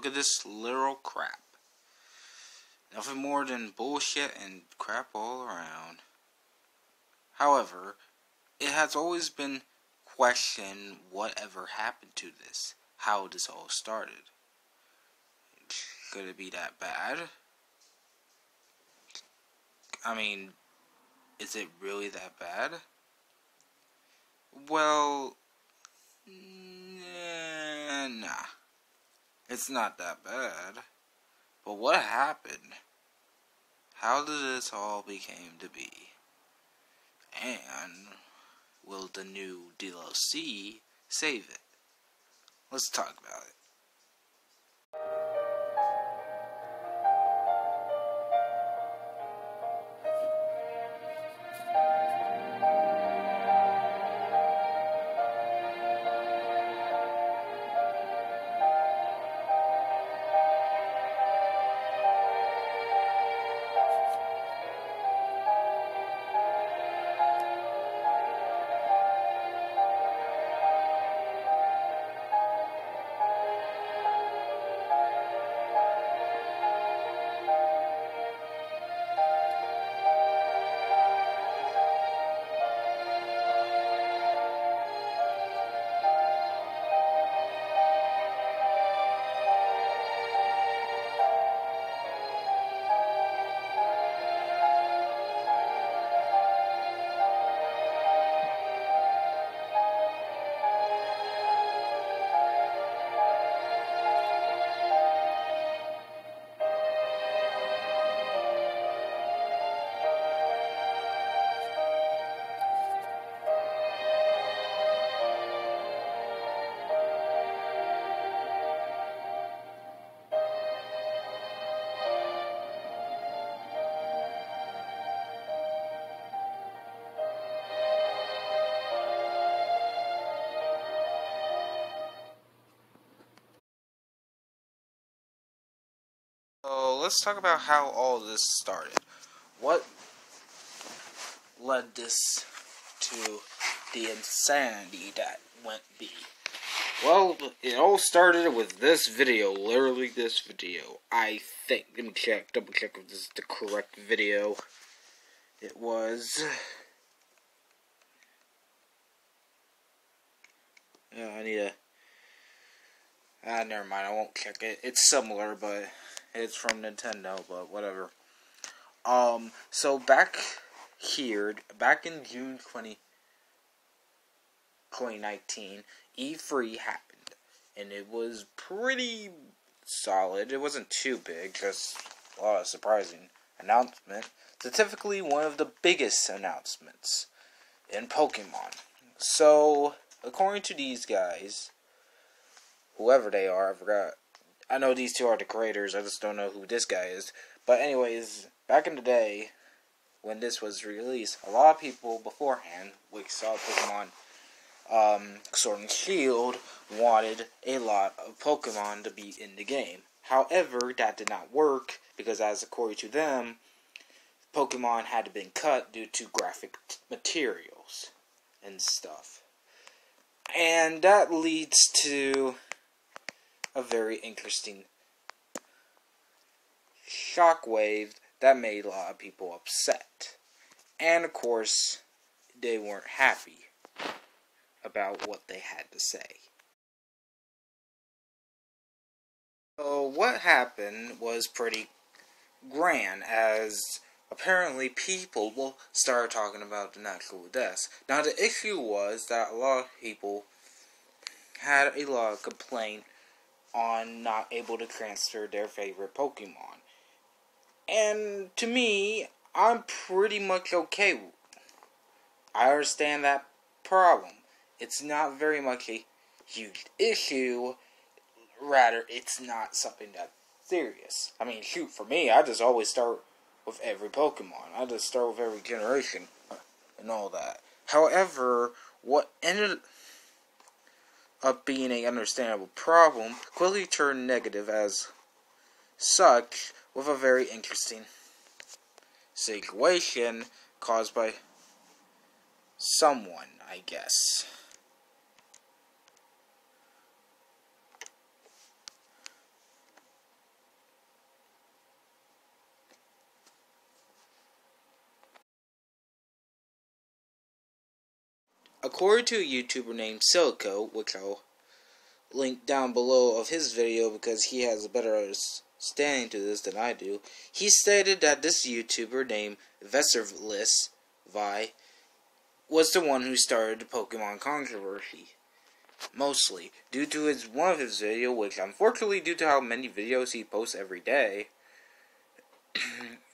Look at this literal crap. Nothing more than bullshit and crap all around. However, it has always been questioned whatever happened to this. How this all started. Could it be that bad? I mean, is it really that bad? Well, nah. It's not that bad. But what happened? How did this all become to be? And will the new DLC save it? Let's talk about it. So let's talk about how all this started. What led this to the insanity that went be? Well, it all started with this video, literally this video. I think, let me check, double check if this is the correct video. It was... I need a... never mind, I won't check it. It's similar, but it's from Nintendo, but whatever. So back here, back in June 2019, E3 happened, and it was pretty solid. It wasn't too big, just a lot of surprising announcement. It's typically one of the biggest announcements in Pokemon. So, according to these guys, whoever they are, I forgot. I know these two are the creators, I just don't know who this guy is. But anyways, back in the day, when this was released, a lot of people beforehand, we saw Pokemon Sword and Shield, wanted a lot of Pokemon to be in the game. However, that did not work, because as according to them, Pokemon had to been cut due to graphic materials and stuff. And that leads to a very interesting shockwave that made a lot of people upset. And of course, they weren't happy about what they had to say. So what happened was pretty grand, as apparently people will start talking about the natural deaths. Now the issue was that a lot of people had a lot of complaint on not able to transfer their favorite Pokemon. And to me, I'm pretty much okay. I understand that problem. It's not very much a huge issue. Rather, it's not something that's serious. I mean, shoot, for me, I just always start with every Pokemon. I just start with every generation and all that. However, what ended up being an understandable problem quickly turned negative as such, with a very interesting situation caused by someone, I guess. according to a YouTuber named Silico, which I'll link down below of his video because he has a better understanding to this than I do, he stated that this YouTuber named Vesserless Vi was the one who started the Pokemon controversy. Mostly due to one of his videos, which unfortunately due to how many videos he posts every day,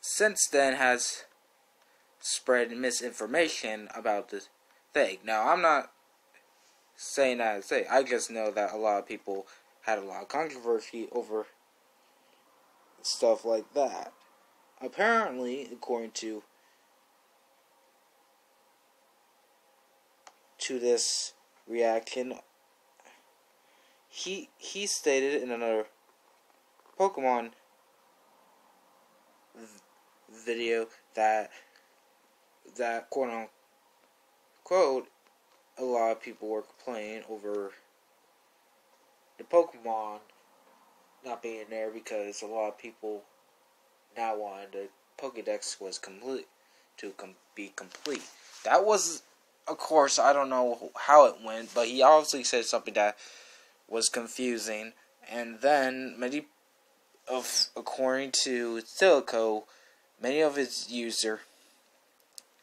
since then has spread misinformation about this thing. Now, I'm not saying that I just know that a lot of people had a lot of controversy over stuff like that. Apparently, according to this reaction, he stated in another Pokemon video that quote unquote a lot of people were complaining over the Pokemon not being there because a lot of people now wanted the Pokédex was be complete. That was, of course, I don't know how it went, but he obviously said something that was confusing, and then according to Silico, many of his user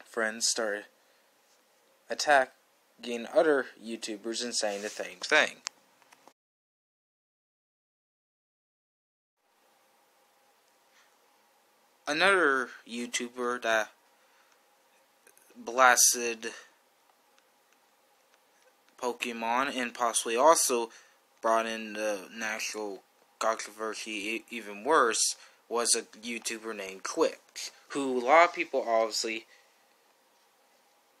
friends started attacking other YouTubers and saying the same thing. Another YouTuber that blasted Pokemon and possibly also brought in the national controversy even worse was a YouTuber named Quick, who a lot of people obviously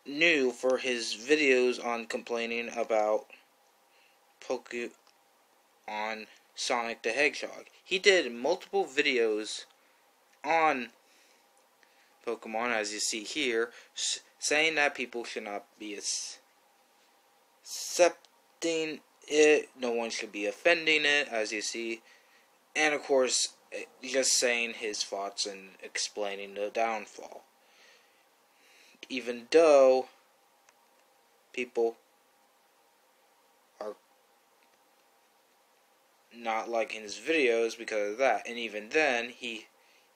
knew for his videos on complaining about Pokemon Sonic the Hedgehog. He did multiple videos on Pokemon, as you see here, saying that people should not be accepting it, no one should be offending it, as you see, and of course, just saying his thoughts and explaining the downfall. Even though people are not liking his videos because of that, and even then, he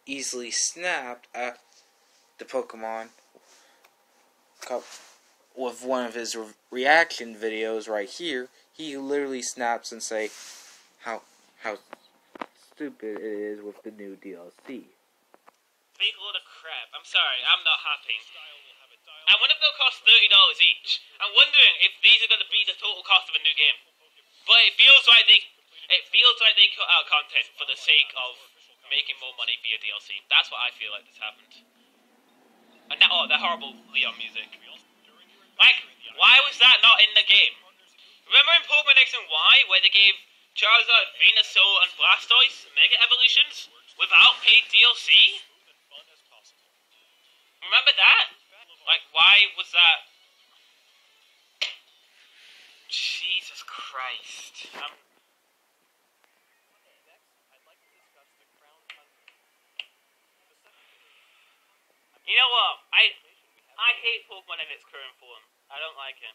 easily snapped at the Pokemon Cup with one of his reaction videos right here. He literally snaps and say how stupid it is with the new DLC. Big load of crap. I'm sorry, I'm not happy. And one of them costs $30 each. I'm wondering if these are going to be the total cost of a new game. But it feels like they cut out content for the sake of making more money via DLC. That's what I feel like this happened. And that horrible Leon music. Like, why was that not in the game? Remember in Pokemon X and Y, where they gave Charizard, Venusaur, and Blastoise Mega Evolutions without paid DLC? Remember that? Like, why was that? Jesus Christ. You know what? I hate Pokemon in its current form. I don't like it.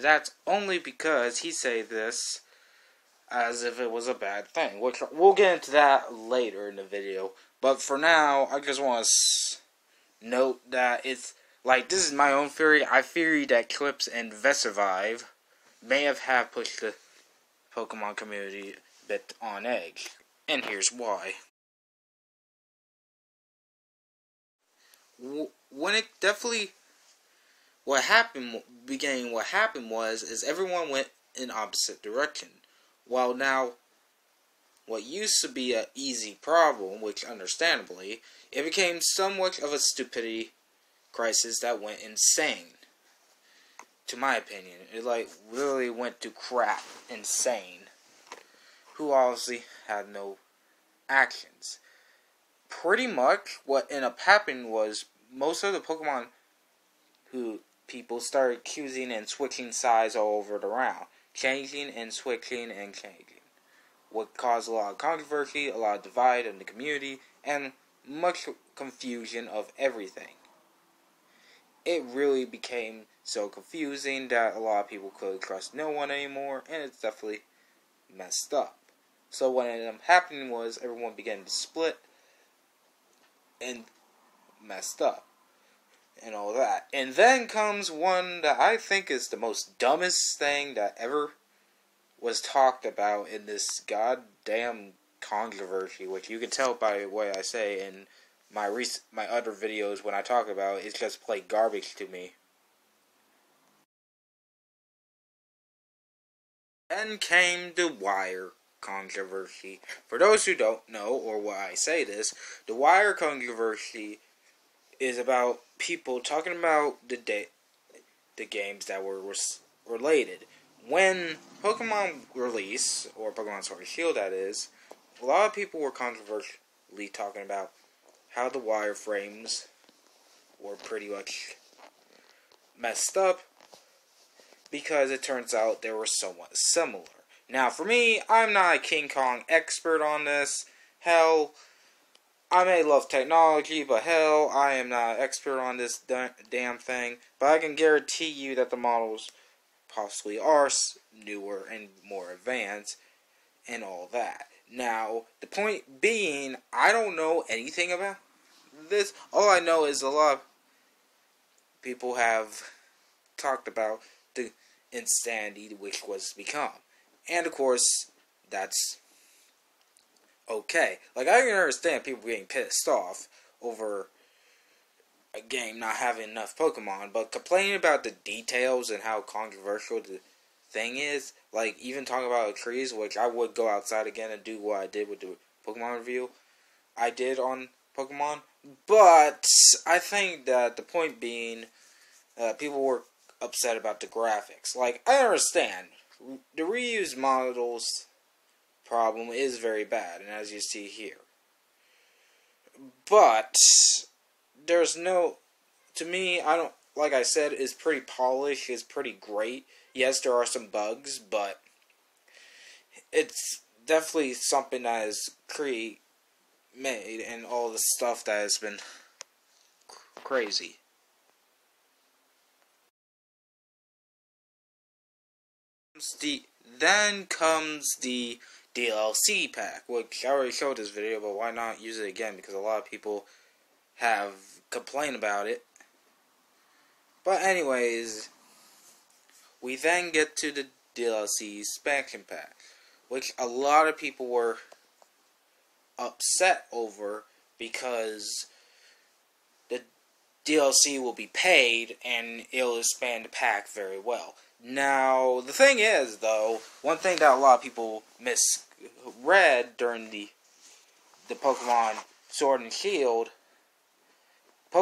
That's only because he said this as if it was a bad thing, which we'll get into that later in the video. But for now, I just want to note that it's like, this is my own theory. I theory that Clips and Vesurvive may have pushed the Pokemon community a bit on edge, and here's why. When it definitely what happened was everyone went in opposite direction. While now, what used to be an easy problem, which understandably, it became somewhat of a stupidity crisis that went insane. To my opinion, it really went to crap insane. Who obviously had no actions. Pretty much what ended up happening was most of the Pokemon who people started choosing and switching sides all over the round. Changing and switching and changing. What caused a lot of controversy, a lot of divide in the community, and much confusion of everything. It really became so confusing that a lot of people couldn't trust no one anymore, and it's definitely messed up. So what ended up happening was everyone began to split and messed up and all that. And then comes one that I think is the most dumbest thing that ever was talked about in this goddamn controversy, which you can tell by what I say in my other videos when I talk about it, it's just plain garbage to me. Then came the Wire controversy. For those who don't know, or why I say this, the Wire controversy is about people talking about the games that were related. When Pokemon release, or Pokemon Sword and Shield that is, a lot of people were controversially talking about how the wireframes were pretty much messed up because it turns out they were somewhat similar. Now, for me, I'm not a King Kong expert on this. Hell, I may love technology, but hell, I am not an expert on this damn thing. But I can guarantee you that the models possibly are newer and more advanced and all that. Now, the point being, I don't know anything about this. All I know is a lot of people have talked about the insanity which was become. And of course, that's okay. Like, I can understand people being pissed off over a game not having enough Pokemon, but complaining about the details and how controversial the thing is, like, even talking about the trees, which I would go outside again and do what I did with the Pokemon review I did on Pokemon, but I think that the point being, people were upset about the graphics. Like, I understand, the reused models problem is very bad, and as you see here. But there's no, to me, I don't, like I said, it's pretty polished, it's pretty great. Yes, there are some bugs, but it's definitely something that is made, and all the stuff that has been crazy. Then comes the DLC pack, which I already showed this video, but why not use it again, because a lot of people have complained about it. But anyways, we then get to the DLC expansion pack, which a lot of people were upset over because the DLC will be paid and it'll expand the pack very well. Now, the thing is, though, one thing that a lot of people misread during the Pokemon Sword and Shield, the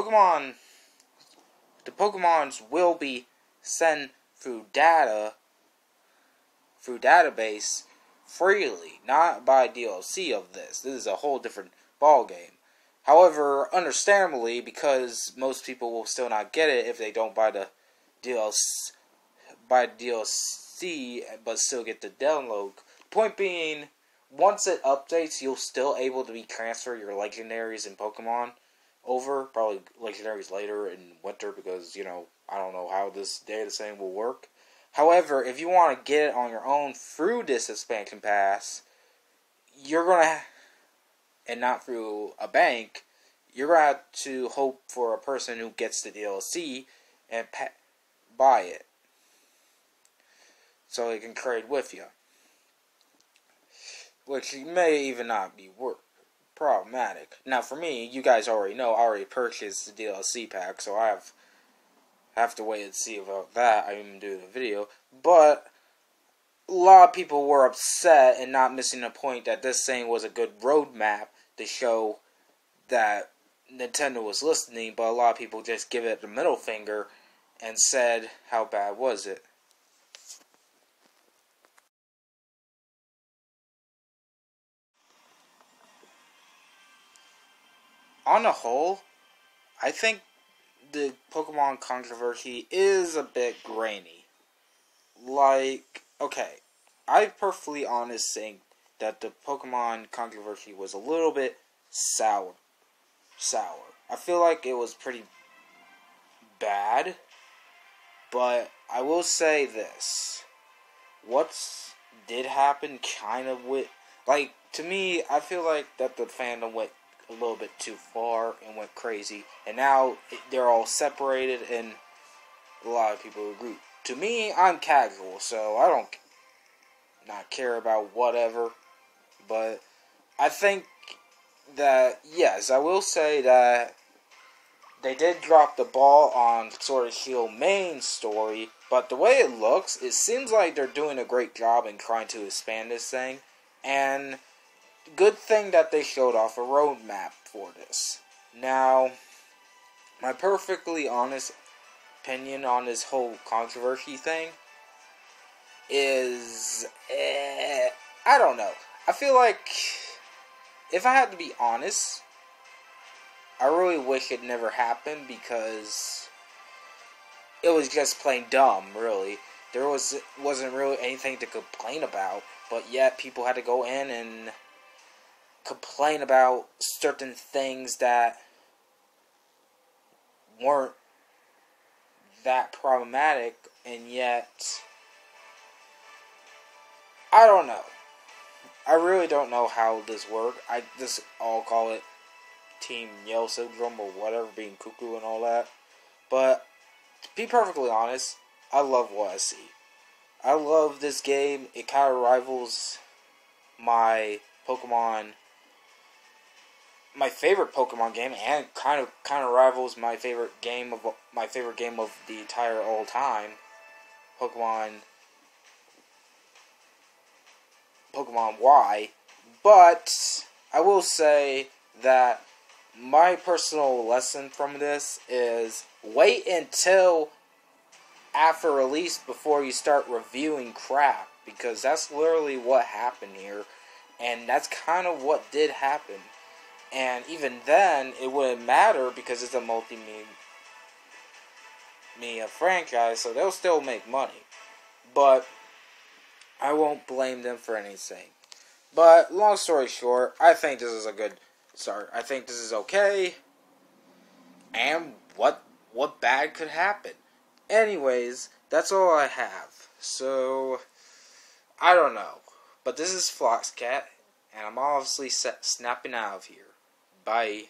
Pokemons will be sent through database freely, not by DLC of this. This is a whole different ball game. However, understandably, because most people will still not get it if they don't buy the DLC, but still get the download. Point being, once it updates, you'll still able to transfer your legendaries in Pokemon over. Probably legendaries later in winter because, I don't know how this data thing will work. However, if you want to get it on your own through this expansion pass, you're going to, and not through a bank, you're going to have to hope for a person who gets the DLC and buy it, so they can trade with you. Which may even not be problematic. Now for me, you guys already know, I already purchased the DLC pack, so I have to wait and see about that. I didn't even do the video. But a lot of people were upset and not missing the point that this thing was a good roadmap to show that Nintendo was listening, but a lot of people just give it the middle finger and said, how bad was it? On the whole, I think the Pokemon controversy is a bit grainy. Like, okay, I perfectly honest think that the Pokemon controversy was a little bit sour. I feel like it was pretty bad, But I will say this. What did happen kind of with... Like, to me, I feel like that the fandom went a little bit too far and went crazy. And now they're all separated and a lot of people agree. To me, I'm casual, so I don't not care about whatever. But I think that, yes, I will say that they did drop the ball on Sword and Shield main story, but the way it looks, it seems like they're doing a great job in trying to expand this thing, and good thing that they showed off a roadmap for this. Now, my perfectly honest opinion on this whole controversy thing is, I don't know. I feel like, if I had to be honest, I really wish it never happened because it was just plain dumb, really. There wasn't really anything to complain about, but yet people had to go in and complain about certain things that weren't that problematic, and yet, I don't know. I really don't know how this worked. I just all call it Team Yell Syndrome or whatever, being cuckoo and all that. But, to be perfectly honest, I love what I see. I love this game. It kind of rivals my favorite Pokemon game, and kind of rivals my favorite game of the entire all time, Pokemon Y. But I will say that my personal lesson from this is wait until after release before you start reviewing crap, because that's literally what happened here, and that's kind of what did happen. And even then, it wouldn't matter because it's a multimedia franchise, so they'll still make money. But I won't blame them for anything. But long story short, I think this is a good start. I think this is okay. And what bad could happen? Anyways, that's all I have. So, I don't know. But this is Floxcat, and I'm obviously snapping out of here. Bye.